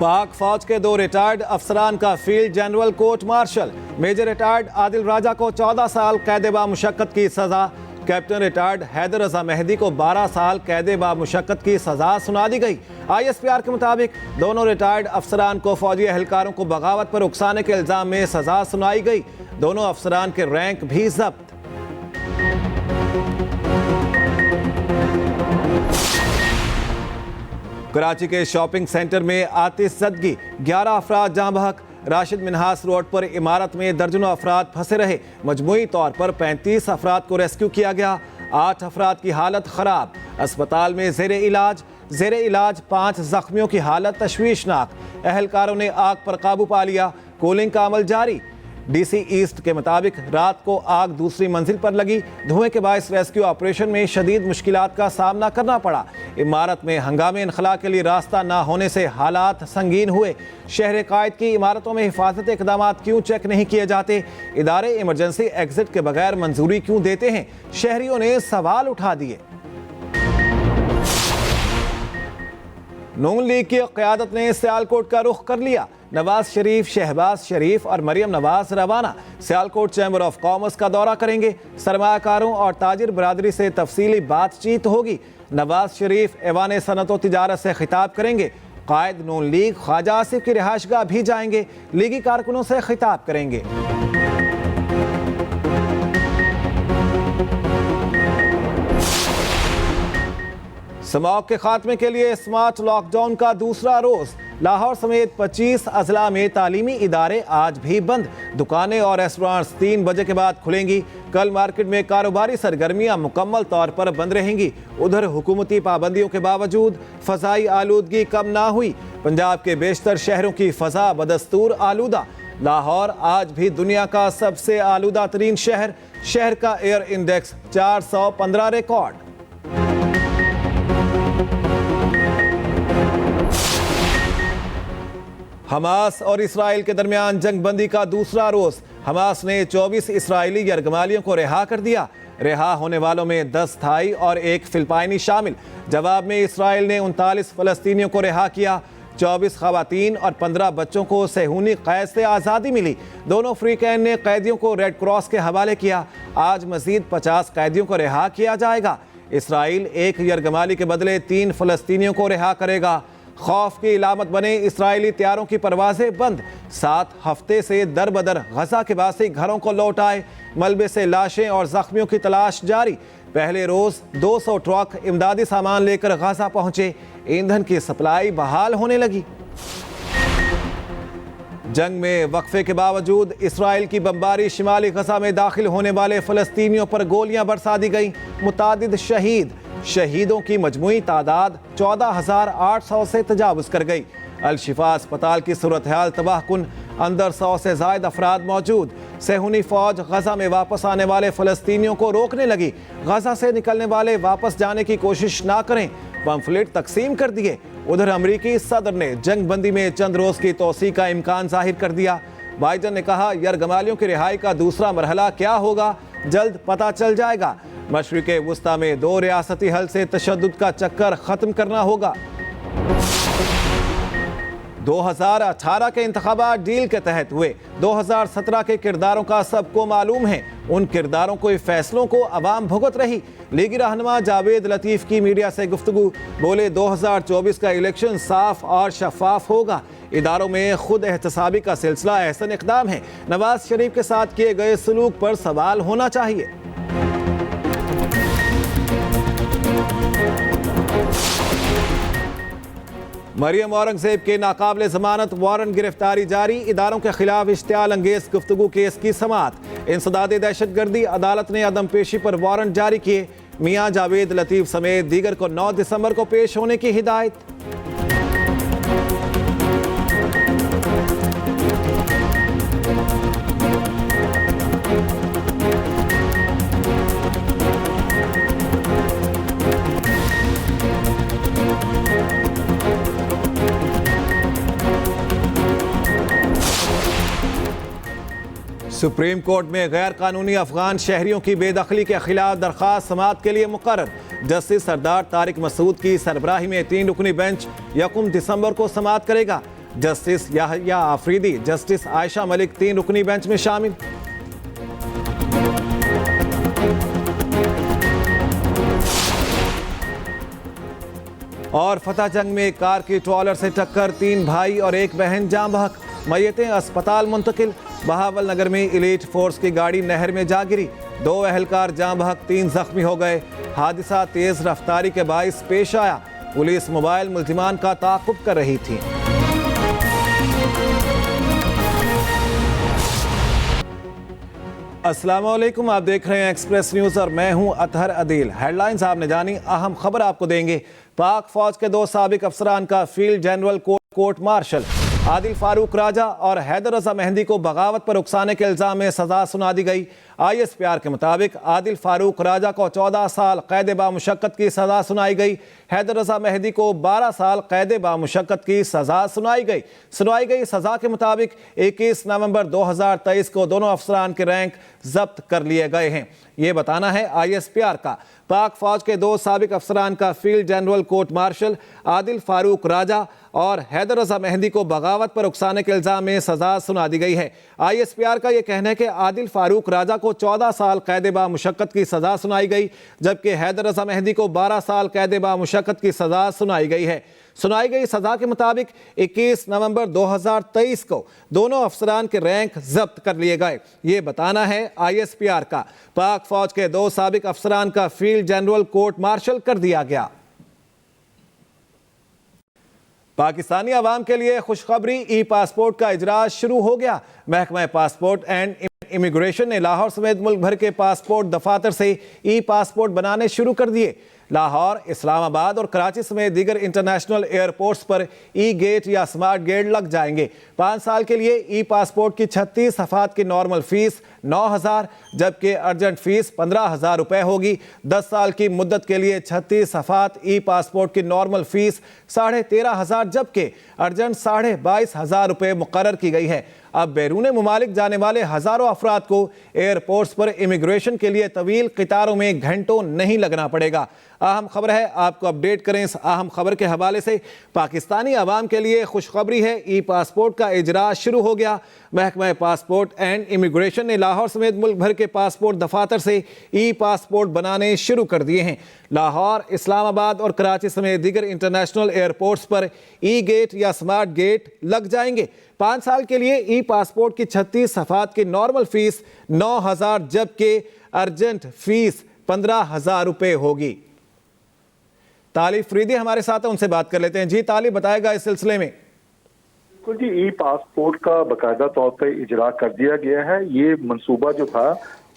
पाक फौज के 2 रिटायर्ड अफसरान का field general court martial. Major retired Adil Raja को 14 साल कैद बामुशक्कत की सजा। कैप्टन रिटायर्ड हैदर रजा मेहदी को 12 साल कैद बामुशक्कत की सजा सुना दी गई। ISPR के मुताबिक दोनों रिटायर्ड अफसरान को फौजी एहलकारों को बगावत पर उकसाने के इल्जाम में सजा सुनाई गई। दोनों अफसरान के रैंक भी जब्त। कराची के शॉपिंग सेंटर में आतिशज़दगी, 11 अफराद जाँ बहक। राशिद मिन्हास रोड पर इमारत में दर्जनों अफराद फंसे रहे। मजमूई तौर पर 35 अफराद को रेस्क्यू किया गया। 8 अफराद की हालत खराब, अस्पताल में जेर इलाज 5 जख्मियों की हालत तशवीशनाक। एहलकारों ने आग पर काबू पा लिया। कूलिंग का अमल जारी। DC ईस्ट के मुताबिक रात को आग दूसरी मंजिल पर लगी। धुएं के बायस रेस्क्यू ऑपरेशन में शदीद मुश्किलात का सामना करना पड़ा। इमारत में हंगामे इनखला के लिए रास्ता ना होने से हालात संगीन हुए। शहर कायद की इमारतों में हिफाजती इकदाम क्यों चेक नहीं किए जाते? इदारे इमरजेंसी एग्जिट के बगैर मंजूरी क्यों देते हैं? शहरियों ने सवाल उठा दिए। नून लीग की क़यादत ने सियालकोट का रुख कर लिया। नवाज शरीफ, शहबाज शरीफ और मरियम नवाज रवाना सियालकोट चैम्बर ऑफ कॉमर्स का दौरा करेंगे। सरमाकारों और ताजिर बरादरी से तफसीली बातचीत होगी। नवाज शरीफ ऐवान सनत व तिजारत से खिताब करेंगे। कायद नून लीग ख्वाजा आसिफ की रिहाइशगाह भी जाएंगे। लीगी कारकुनों से खिताब करेंगे। स्मॉग के खात्मे के लिए स्मार्ट लॉकडाउन का दूसरा रोज। लाहौर समेत 25 अजला में तालीमी इदारे आज भी बंद। दुकानें और रेस्टोरेंट्स 3 बजे के बाद खुलेंगी। कल मार्केट में कारोबारी सरगर्मियां मुकम्मल तौर पर बंद रहेंगी। उधर हुकूमती पाबंदियों के बावजूद फ़ज़ाई आलूदगी कम ना हुई। पंजाब के बेशतर शहरों की फ़ज़ा बदस्तूर आलूदा। लाहौर आज भी दुनिया का सबसे आलूदा तरीन शहर का एयर इंडेक्स 415 रिकॉर्ड। हमास और इसराइल के दरमियान जंगबंदी का दूसरा रोज। हमास ने 24 इसराइली यरगमालियों को रिहा कर दिया। रिहा होने वालों में 10 थाई और 1 फिलिपाइनी शामिल। जवाब में इसराइल ने 39 फलस्तीनियों को रिहा किया। 24 खवातीन और 15 बच्चों को सेहूनी कैद से आज़ादी मिली। दोनों फ्रीकैन ने कैदियों को रेड क्रॉस के हवाले किया। आज मजीद 50 कैदियों को रिहा किया जाएगा। इसराइल 1 यरगमाली के बदले 3 फलस्तीनियों को रिहा करेगा। खौफ की इलामत बने इसराइली तैयारों की परवाजें बंद। 7 हफ्ते से दर बदर गजा के बासी घरों को लौट आए। मलबे से लाशें और जख्मियों की तलाश जारी। पहले रोज 200 ट्रक इमदादी सामान लेकर गजा पहुंचे। ईंधन की सप्लाई बहाल होने लगी। जंग में वक्फे के बावजूद इसराइल की बमबारी। शिमाली गजा में दाखिल होने वाले फलस्तीनियों पर गोलियां बरसा दी गई। मुतादिद शहीदों की मजमूई तादाद 14,800 से तजावुज़ कर गई। अल-शिफा अस्पताल की सूरत हाल तबाहकुन। अंदर 100 से ज़ायद अफराद मौजूद। सेहूनी फौज गजा में वापस आने वाले फलस्तीनियों को रोकने लगी। गजा से निकलने वाले वापस जाने की कोशिश ना करें। पंफलेट तकसीम कर दिए। उधर अमरीकी सदर ने जंग बंदी में चंद रोज की तोसी का इम्कान जाहिर कर दिया। बाइडन ने कहा, यरगमालियों की रिहाई का दूसरा मरहला क्या होगा, जल्द पता चल जाएगा। मशरिक़े वुस्ता में 2 रियासती हल से तशद्दुद का चक्कर खत्म करना होगा। 2018 के इंतखाबात डील के तहत हुए। 2017 के किरदारों का सबको मालूम है। उन किरदारों के फैसलों को अवाम भुगत रही। लीगी रहनुमा जावेद लतीफ़ की मीडिया से गुफ्तगू। बोले, 2024 का इलेक्शन साफ और शफाफ होगा। इदारों में खुद एहतसाबी का सिलसिला अहसन इक़दाम है। नवाज शरीफ के साथ किए गए सलूक पर सवाल होना चाहिए। मरियम औरंगजेब के नाकाबिले जमानत वारंट गिरफ्तारी जारी। इदारों के खिलाफ इश्तियाल अंगेज गुफ्तगू केस की समाअत। इंसदादे दहशतगर्दी, अदालत ने अदम पेशी पर वारंट जारी किए। मियां जावेद लतीफ़ समेत दीगर को 9 दिसंबर को पेश होने की हिदायत। सुप्रीम कोर्ट में गैर कानूनी अफगान शहरियों की बेदखली के खिलाफ दरख्वास्त समाअत के लिए मुकर्रर। जस्टिस सरदार तारिक मसूद की सरबराही में 3 रुकनी बेंच 1 दिसंबर को समाअत करेगा। जस्टिस याहिया आफरीदी, जस्टिस आयशा मलिक 3 रुकनी बेंच में शामिल। और फतेह जंग में कार की ट्रॉलर से टक्कर, 3 भाई और 1 बहन जाँ बहक, मय्यतें अस्पताल मुंतकिल। बहावल नगर में एलीट फोर्स की गाड़ी नहर में जा गिरी, 2 एहलकार जाँ बहक, 3 जख्मी हो गए। हादसा तेज रफ्तारी के बाइस पेश आया। पुलिस मोबाइल मुल्जिमान का ताक़ुब कर रही थी। अस्सलाम वालेकुम, आप देख रहे हैं एक्सप्रेस न्यूज़ और मैं हूं अतहर अदील। हेडलाइंस आपने जानी, अहम खबर आपको देंगे। पाक फौज के 2 साबिक अफसरान का field general court martial Adil Farooq Raja और हैदर रजा मेहंदी को बगावत पर उकसाने के इल्ज़ाम में सजा सुना दी गई। ISPR के मुताबिक आदिल फारूक राजा को 14 साल कैद बामुशक्कत की सजा सुनाई गई। हैदर रजा मेहंदी को 12 साल कैद बामुशक्कत की सजा सुनाई गई। सजा के मुताबिक 21 नवंबर 2023 को दोनों अफसरान के रैंक जब्त कर लिए गए हैं। ये बताना है ISPR का। पाक फौज के 2 साबिक अफसरान का field general court martial Adil Farooq Raja और हैदर रजा मेहंदी को बगावत पर उकसाने के इल्ज़ाम में सजा सुना दी गई है। ISPR का यह कहना है कि आदिल फारूक राजा को 14 साल कैद बामुशक्कत की सजा सुनाई गई, जबकि हैदर रजा मेहंदी को 12 साल कैद बामुशक्कत की सजा सुनाई गई है। सुनाई गई सजा के मुताबिक 21 नवंबर 2023 को दोनों अफसरान के रैंक जब्त कर लिए गए। ये बताना है ISPR का। पाक फौज के 2 साबिक अफसरान का फील्ड जनरल कोर्ट मार्शल कर दिया गया। पाकिस्तानी अवाम के लिए खुशखबरी, ई पासपोर्ट का इजराज शुरू हो गया। महकमा पासपोर्ट एंड इमिग्रेशन ने लाहौर समेत मुल्क भर के पासपोर्ट दफातर से ई पासपोर्ट बनाने शुरू कर दिए। लाहौर, इस्लामाबाद और कराची समेत दीगर इंटरनेशनल एयरपोर्ट्स पर ई गेट या स्मार्ट गेट लग जाएंगे। 5 साल के लिए ई पासपोर्ट की 36 सफ़ात की नॉर्मल फीस 9,000, जबकि अर्जेंट फीस 15,000 रुपये होगी। 10 साल की मुद्दत के लिए 36 सफ़ात ई पासपोर्ट की नॉर्मल फीस 13,500, जबकि अर्जेंट 22,500 रुपये मुकर्रर की गई है। अब बैरून मुमालिक जाने वाले हज़ारों अफराद को एयरपोर्ट्स पर इमिग्रेशन के लिए तवील कतारों में घंटों नहीं लगना पड़ेगा। अहम खबर है, आपको अपडेट करें इस अहम खबर के हवाले से। पाकिस्तानी अवाम के लिए खुशखबरी है, ई पासपोर्ट का इजराज शुरू हो गया। महकमा पासपोर्ट एंड इमिग्रेशन ने लाहौर समेत मुल्क भर के पासपोर्ट दफातर से ई पासपोर्ट बनाने शुरू कर दिए हैं। लाहौर, इस्लामाबाद और कराची समेत दीगर इंटरनेशनल एयरपोर्ट्स पर ई गेट या स्मार्ट गेट लग जाएंगे। 5 साल के लिए ई पासपोर्ट की 36 सफ़ात की नॉर्मल फीस 9,000, जबकि अर्जेंट फीस 15,000 रुपये होगी। तालिब फरीदी हमारे साथ है, उनसे बात कर लेते हैं। जी तालिब, बताएगा इस सिलसिले में। बिल्कुल जी, ई पासपोर्ट का बाकायदा तौर पर इजरा कर दिया गया है। ये मंसूबा जो था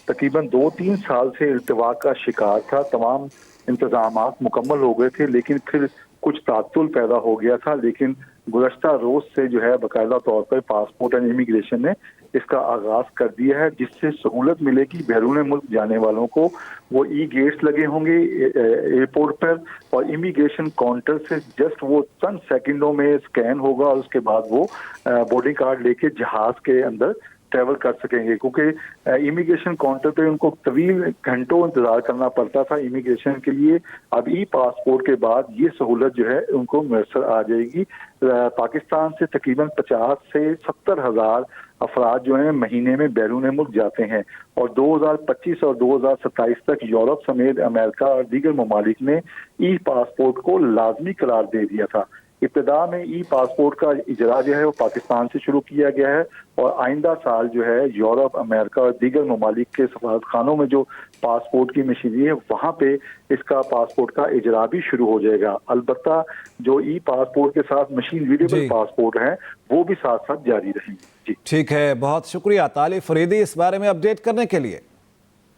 तकरीबन 2-3 साल से इल्तिवा का शिकार था। तमाम इंतजामात मुकम्मल हो गए थे, लेकिन फिर कुछ तात्तुल पैदा हो गया था। लेकिन गुज़श्ता रोज से जो है बाकायदा तौर पर पासपोर्ट एंड इमिग्रेशन ने इसका आगाज कर दिया है, जिससे सहूलत मिलेगी बैरून मुल्क जाने वालों को। वो ई गेट्स लगे होंगे एयरपोर्ट पर और इमिग्रेशन काउंटर से जस्ट वो चंद सेकंडों में स्कैन होगा और उसके बाद वो बोर्डिंग कार्ड लेके जहाज के अंदर ट्रैवल कर सकेंगे, क्योंकि इमिग्रेशन काउंटर पे उनको तवील घंटों इंतजार करना पड़ता था इमिग्रेशन के लिए। अब ई पासपोर्ट के बाद ये सहूलत जो है उनको मैसर आ जाएगी। पाकिस्तान से तकरीबन 50 से 70 हज़ार अफराद जो हैं महीने में बैरून मुल्क जाते हैं और 2025 और 2027 तक यूरोप समेत अमेरिका और दीगर ममालिक ने ई पासपोर्ट को लाजमी करार दे दिया था। इब्तिदा में ई पासपोर्ट का इजरा जो है वो पाकिस्तान से शुरू किया गया है और आइंदा साल जो है यूरोप, अमेरिका और दीगर ममालिक के सफारतखानों में जो पासपोर्ट की मशीनरी है वहाँ पे इसका पासपोर्ट का इजरा भी शुरू हो जाएगा। अलबत्ता जो ई पासपोर्ट के साथ मशीन रीडेबल पासपोर्ट हैं वो भी साथ साथ जारी रहेंगे। जी ठीक है, बहुत शुक्रिया तालिब फरीदी इस बारे में अपडेट करने के लिए।